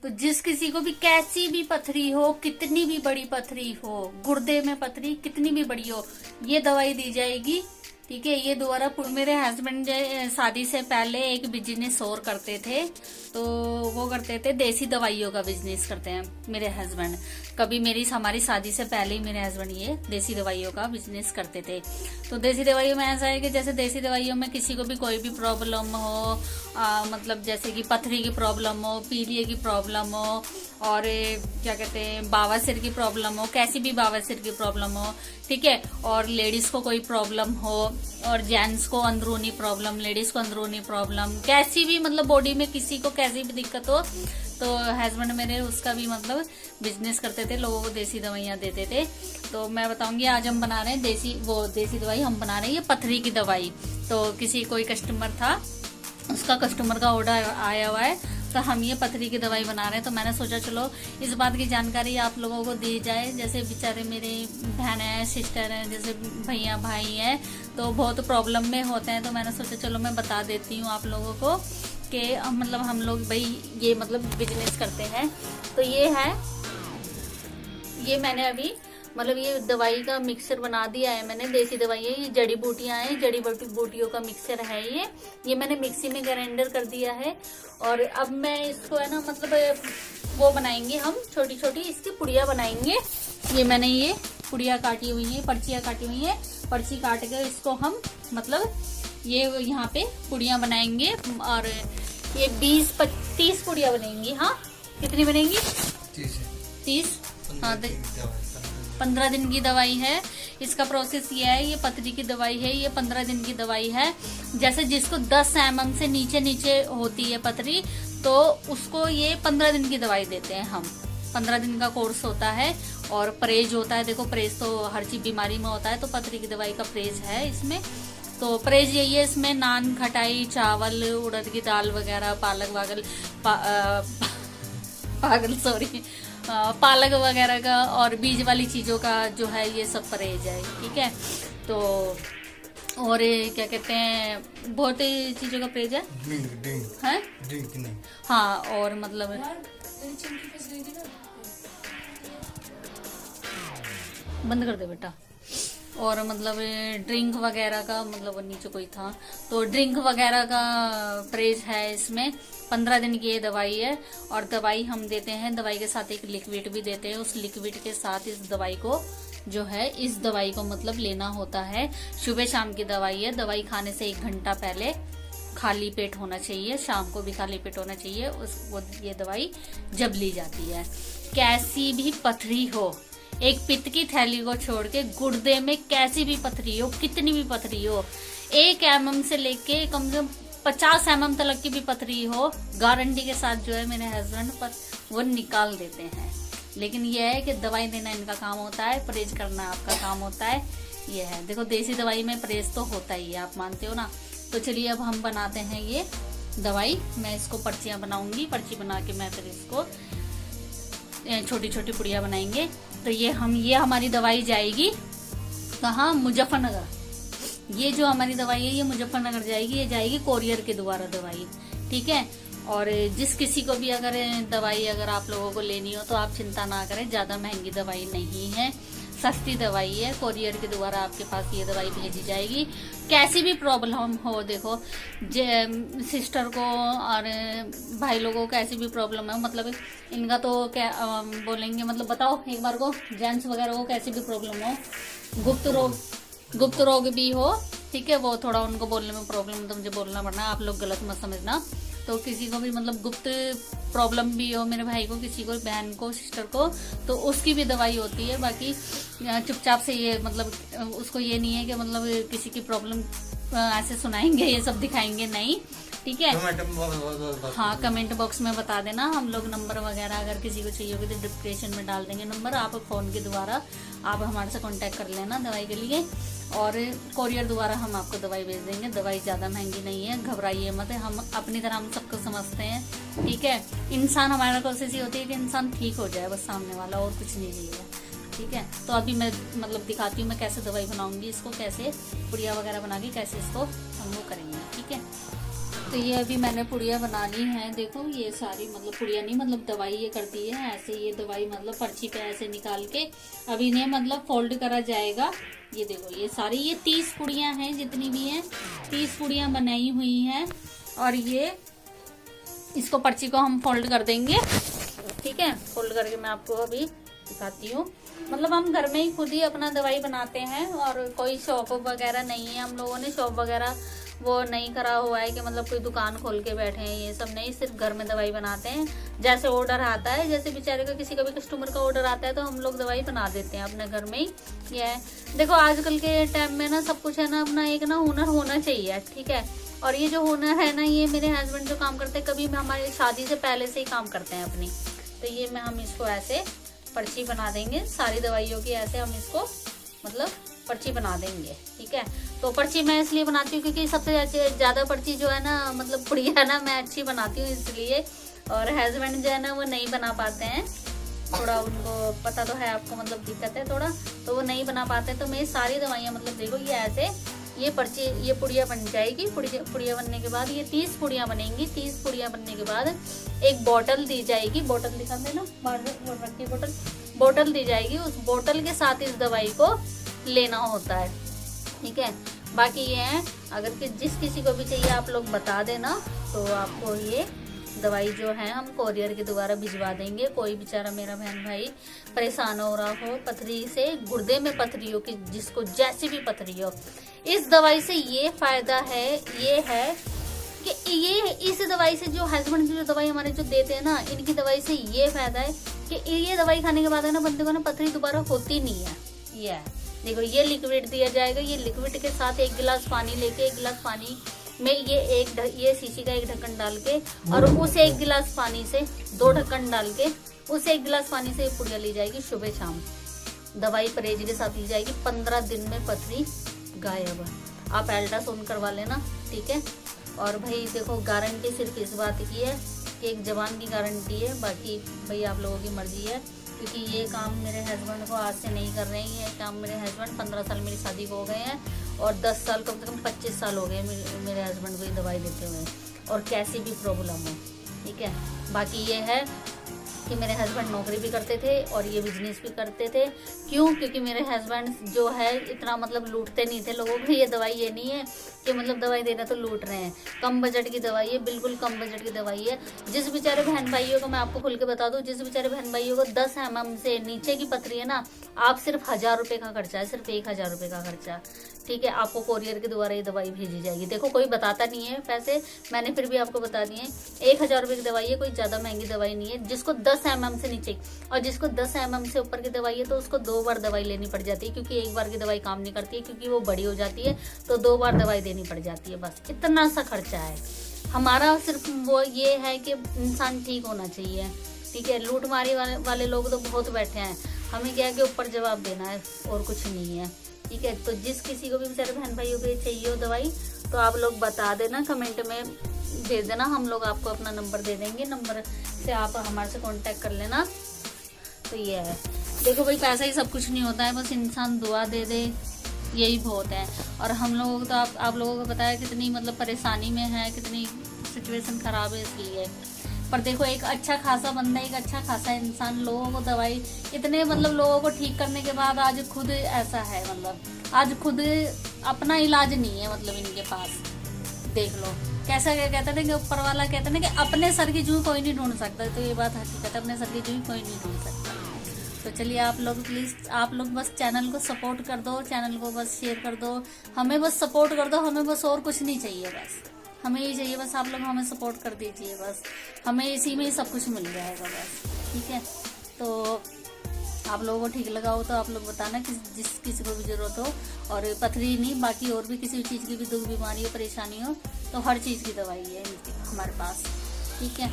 तो जिस किसी को भी कैसी भी पथरी हो, कितनी भी बड़ी पथरी हो, गुर्दे में पथरी कितनी भी बड़ी हो, ये दवाई दी जाएगी। ठीक है। ये दोबारा मेरे हस्बैंड शादी से पहले एक बिजनेस और करते थे, तो वो करते थे देसी दवाइयों का बिजनेस करते हैं मेरे हस्बैंड। कभी हमारी शादी से पहले ही मेरे हस्बैंड ये देसी दवाइयों का बिजनेस करते थे। तो देसी दवाइयों में ऐसा है कि जैसे देसी दवाइयों में किसी को भी कोई भी प्रॉब्लम हो, मतलब जैसे कि पथरी की प्रॉब्लम हो, पीलिए की प्रॉब्लम हो, और क्या कहते हैं बावासीर की प्रॉब्लम हो, कैसी भी बावासीर की प्रॉब्लम हो, ठीक है, और लेडीज को कोई प्रॉब्लम हो, और जेंट्स को अंदरूनी प्रॉब्लम, लेडीज को अंदरूनी प्रॉब्लम, कैसी भी मतलब बॉडी में किसी को कैसी भी दिक्कत हो, तो हस्बैंड मेरे उसका भी मतलब बिजनेस करते थे, लोगों को देसी दवाइयां देते थे। तो मैं बताऊंगी आज हम बना रहे हैं देसी दवाई हम बना रहे हैं, ये पथरी की दवाई। तो किसी कोई कस्टमर था, उसका कस्टमर का ऑर्डर आया हुआ है, तो हम ये पथरी की दवाई बना रहे हैं। तो मैंने सोचा चलो इस बात की जानकारी आप लोगों को दी जाए। जैसे बेचारे मेरे बहन है, सिस्टर है, जैसे भैया भाई है, तो बहुत प्रॉब्लम में होते हैं। तो मैंने सोचा चलो मैं बता देती हूँ आप लोगों को कि मतलब हम लोग भाई ये मतलब बिजनेस करते हैं। तो ये है, ये मैंने अभी मतलब ये दवाई का मिक्सचर बना दिया है मैंने। देसी दवाई है, ये जड़ी बूटियां हैं, जड़ी बूटियों का मिक्सचर है ये मैंने मिक्सी में ग्राइंडर कर दिया है। और अब मैं इसको है ना मतलब वो बनाएंगे हम, छोटी छोटी इसकी पुड़िया बनाएंगे। ये मैंने ये पुड़िया काटी हुई है, पर्चियां काटी हुई है, पर्ची काट के इसको हम मतलब ये यहाँ पे पुड़िया बनाएंगे। और ये 20-30 पुड़िया बनेंगी। हाँ कितनी बनेंगी? 30। हाँ 15 दिन की दवाई है। इसका प्रोसेस ये है, ये पथरी की दवाई है, ये 15 दिन की दवाई है। जैसे जिसको 10 mm से नीचे होती है पथरी, तो उसको ये 15 दिन की दवाई देते हैं हम। 15 दिन का कोर्स होता है और परहेज होता है। देखो परहेज तो हर चीज बीमारी में होता है, तो पथरी की दवाई का परहेज है इसमें। तो परहेज यही है, इसमें नान, खटाई, चावल, उड़द की दाल वगैरह, पालक वगैरह का और बीज वाली चीजों का जो है ये सब परहेज है। ठीक है। तो और क्या कहते हैं बहुत चीजों का परहेज है। ड्रिंक नहीं। हाँ और मतलब बंद कर दे बेटा। और मतलब ड्रिंक वगैरह का मतलब नीचे कोई था, तो ड्रिंक वगैरह का परहेज है इसमें। 15 दिन की ये दवाई है। और दवाई हम देते हैं, दवाई के साथ एक लिक्विड भी देते हैं। उस लिक्विड के साथ इस दवाई को जो है, इस दवाई को मतलब लेना होता है। सुबह शाम की दवाई है। दवाई खाने से 1 घंटा पहले खाली पेट होना चाहिए, शाम को भी खाली पेट होना चाहिए। ये दवाई जब ली जाती है, कैसी भी पथरी हो, एक पित्त की थैली को छोड़ के गुर्दे में कैसी भी पथरी हो, कितनी भी पथरी हो, 1 mm से लेके कम से कम 50 mm तक की भी पथरी हो, गारंटी के साथ जो है मेरे हस्बैंड वो निकाल देते हैं। लेकिन यह है कि दवाई देना इनका काम होता है, परहेज करना आपका काम होता है। ये है, देखो देसी दवाई में परहेज तो होता ही है, आप मानते हो ना। तो चलिए अब हम बनाते हैं ये दवाई। मैं इसको पर्चियां बनाऊंगी, पर्ची बना के मैं फिर इसको छोटी छोटी पुड़िया बनाएंगे। तो ये हमारी दवाई जाएगी कहाँ? मुजफ्फरनगर। ये जो हमारी दवाई है ये मुजफ्फरनगर जाएगी। ये जाएगी कोरियर के द्वारा दवाई। ठीक है। और जिस किसी को भी अगर दवाई अगर आप लोगों को लेनी हो तो आप चिंता ना करें, ज्यादा महंगी दवाई नहीं है, सस्ती दवाई है। कोरियर के द्वारा आपके पास ये दवाई भेजी जाएगी। कैसी भी प्रॉब्लम हो, देखो सिस्टर को और भाई लोगों को कैसी भी प्रॉब्लम है, मतलब इनका तो क्या बोलेंगे, मतलब बताओ एक बार को, जेंट्स वगैरह को कैसी भी प्रॉब्लम हो, गुप्त रोग भी हो, ठीक है, वो थोड़ा उनको बोलने में प्रॉब्लम तो मुझे बोलना पड़ना, आप लोग गलत मत समझना। तो किसी को भी मतलब गुप्त प्रॉब्लम भी हो, मेरे भाई को, किसी को, बहन को, सिस्टर को, तो उसकी भी दवाई होती है। बाकी चुपचाप से ये मतलब उसको ये नहीं है कि मतलब किसी की प्रॉब्लम ऐसे सुनाएंगे, ये सब दिखाएंगे, नहीं। ठीक है। हाँ कमेंट बॉक्स में बता देना, हम लोग नंबर वगैरह अगर किसी को चाहिए होगी तो डिस्क्रिप्शन में डाल देंगे नंबर। आप फोन के द्वारा आप हमारे से कांटेक्ट कर लेना दवाई के लिए, और कोरियर द्वारा हम आपको दवाई भेज देंगे। दवाई ज़्यादा महंगी नहीं है, घबराइए मत। हम अपनी तरह हम सबको समझते हैं। ठीक है। इंसान, हमारा कोशिश ये होती है कि इंसान ठीक हो जाए, बस सामने वाला, और कुछ नहीं चाहिए। ठीक है। तो अभी मैं मतलब दिखाती हूँ मैं कैसे दवाई बनाऊंगी, इसको कैसे पुड़िया वगैरह बना के कैसे इसको हम वो करेंगे। ठीक है। तो ये अभी मैंने पुड़िया बना ली है। देखो ये सारी मतलब पुड़िया नहीं, मतलब दवाई ये कर दी है ऐसे। ये दवाई मतलब पर्ची पे ऐसे निकाल के अभी इन्हें मतलब फोल्ड करा जाएगा। ये देखो ये सारी, ये 30 पुड़ियां हैं, जितनी भी हैं 30 पुड़ियां बनाई हुई हैं। और ये इसको पर्ची को हम फोल्ड कर देंगे, ठीक है। फोल्ड करके मैं आपको अभी दिखाती हूँ। मतलब हम घर में ही खुद ही अपना दवाई बनाते हैं और कोई शॉप वगैरह नहीं है। हम लोगों ने शॉप वगैरह वो नहीं करा हुआ है कि मतलब कोई दुकान खोल के बैठे हैं, ये सब नहीं। सिर्फ घर में दवाई बनाते हैं। जैसे ऑर्डर आता है, जैसे बेचारे का किसी का भी कस्टमर का ऑर्डर आता है तो हम लोग दवाई बना देते हैं अपने घर में ही। ये है, देखो आजकल के टाइम में ना सब कुछ है ना, अपना एक ना हुनर होना चाहिए, ठीक है। और ये जो हुनर है ना, ये मेरे हस्बैंड जो काम करते हैं, कभी हमारी शादी से पहले से ही काम करते हैं अपनी। तो ये हम इसको ऐसे पर्ची बना देंगे सारी दवाइयों की, ऐसे हम इसको मतलब पर्ची बना देंगे, ठीक है। तो पर्ची मैं इसलिए बनाती हूँ क्योंकि सबसे ज्यादा पर्ची जो है ना, मतलब पुड़िया ना मैं अच्छी बनाती हूँ इसलिए। और हस्बैंड जो है ना वो नहीं बना पाते हैं, थोड़ा उनको पता तो है आपको, मतलब दिक्कत है थोड़ा, तो वो नहीं बना पाते। तो मैं सारी दवाइयाँ मतलब देखो ये ऐसे ये पर्ची, ये पुड़िया बन जाएगी। पुड़िया बनने के बाद ये 30 पुड़िया बनेंगी। 30 पुड़िया बनने के बाद एक बोतल दी जाएगी। बोतल दिखा देना, रखी बोतल दी जाएगी। उस बोतल के साथ इस दवाई को लेना होता है, ठीक है। बाकी ये है, अगर जिस किसी को भी चाहिए आप लोग बता देना, तो आपको ये दवाई जो है हम कोरियर के द्वारा भिजवा देंगे। कोई बेचारा मेरा बहन भाई परेशान हो रहा हो पथरी से, गुर्दे में पथरी हो, कि जिसको जैसी भी पथरी हो, इस दवाई से ये फायदा है, ये है कि ये इस दवाई से जो हस्बैंड की जो दवाई हमारे जो देते हैं ना, इनकी दवाई से ये फायदा है कि ये दवाई खाने के बाद है ना बंदे को ना पथरी दोबारा होती नहीं है। ये है, देखो ये लिक्विड दिया जाएगा। ये लिक्विड के साथ 1 गिलास पानी लेके, 1 गिलास पानी में ये शीशी का 1 ढक्कन डाल के, और उस 1 गिलास पानी से 2 ढक्कन डाल के, उस 1 गिलास पानी से पुड़िया ली जाएगी सुबह शाम। दवाई परहेज के साथ ली जाएगी। 15 दिन में पथरी गायब। आप अल्ट्रासाउंड करवा लेना, ठीक है। और भाई देखो गारंटी सिर्फ इस बात की है कि 1 जबान की गारंटी है, बाकी भाई आप लोगों की मर्जी है। क्योंकि ये काम मेरे हस्बैंड को आज से नहीं कर रहे हैं। ये काम मेरे हस्बैंड 15 साल मेरी शादी को हो गए हैं, और 10 साल कम से कम 25 साल हो गए मेरे हस्बैंड को ये दवाई देते हुए, और कैसी भी प्रॉब्लम हो, ठीक है। बाकी ये है कि मेरे हस्बैंड नौकरी भी करते थे और ये बिजनेस भी करते थे। क्यों? क्योंकि मेरे हस्बैंड जो है इतना मतलब लूटते नहीं थे लोगों को। ये दवाई ये नहीं है कि मतलब दवाई देना तो लूट रहे हैं। कम बजट की दवाई है, बिल्कुल कम बजट की दवाई है। जिस बेचारे बहन भाइयों को, मैं आपको खुल के बता दूं, जिस बेचारे बहन भाइयों को 10 mm से नीचे की पथरी है ना, आप सिर्फ 1000 रुपये का खर्चा है, सिर्फ 1000 रुपये का खर्चा, ठीक है। आपको कोरियर के द्वारा ये दवाई भेजी जाएगी। देखो कोई बताता नहीं है पैसे, मैंने फिर भी आपको बता दिए। 1000 रुपये की दवाई है, कोई ज्यादा महंगी दवाई नहीं है। जिसको 10 mm से नीचे और जिसको 10 mm से ऊपर की दवाई है, तो उसको 2 बार दवाई लेनी पड़ जाती है, क्योंकि 1 बार की दवाई काम नहीं करती है, क्योंकि वो बड़ी हो जाती है, तो 2 बार दवाई देनी पड़ जाती है। बस इतना सा खर्चा है हमारा। सिर्फ वो ये है कि इंसान ठीक होना चाहिए, ठीक है। लूट मारी वाले लोग तो बहुत बैठे हैं, हमें क्या है कि ऊपर जवाब देना है, और कुछ नहीं है, ठीक है। तो जिस किसी को भी बेचारे बहन भाइयों को चाहिए हो दवाई, तो आप लोग बता देना, कमेंट में भेज देना, हम लोग आपको अपना नंबर दे देंगे। नंबर से आप हमारे से कांटेक्ट कर लेना। तो ये है, देखो भाई पैसा ही सब कुछ नहीं होता है, बस इंसान दुआ दे दे, यही बहुत है। और हम लोगों को तो आप लोगों को पता है कितनी मतलब परेशानी में है, कितनी सिचुएशन खराब है, इसलिए। पर देखो एक अच्छा खासा बंदा, एक अच्छा खासा इंसान लोगों को दवाई, इतने मतलब लोगों को ठीक करने के बाद आज खुद ऐसा है, मतलब आज खुद अपना इलाज नहीं है, मतलब इनके पास। देख लो कैसा, क्या कहते थे कि ऊपर वाला कहते ना कि अपने सर की जूं कोई नहीं ढूंढ सकता। तो ये बात हकीकत है, अपने सर की जूं कोई नहीं ढूंढ सकता। तो चलिए आप लोग प्लीज, आप लोग बस चैनल को सपोर्ट कर दो, चैनल को बस शेयर कर दो, हमें बस सपोर्ट कर दो, हमें बस और कुछ नहीं चाहिए, बस हमें ये चाहिए, बस आप लोग हमें सपोर्ट कर दीजिए, बस हमें इसी में ही सब कुछ मिल जाएगा, बस, ठीक है। तो आप लोगों को ठीक लगा हो तो आप लोग बताना कि जिस किसी को भी जरूरत हो, और पथरी नहीं बाकी और भी किसी चीज़ की भी दुख बीमारी हो, परेशानी हो, तो हर चीज़ की दवाई है हमारे पास, ठीक है।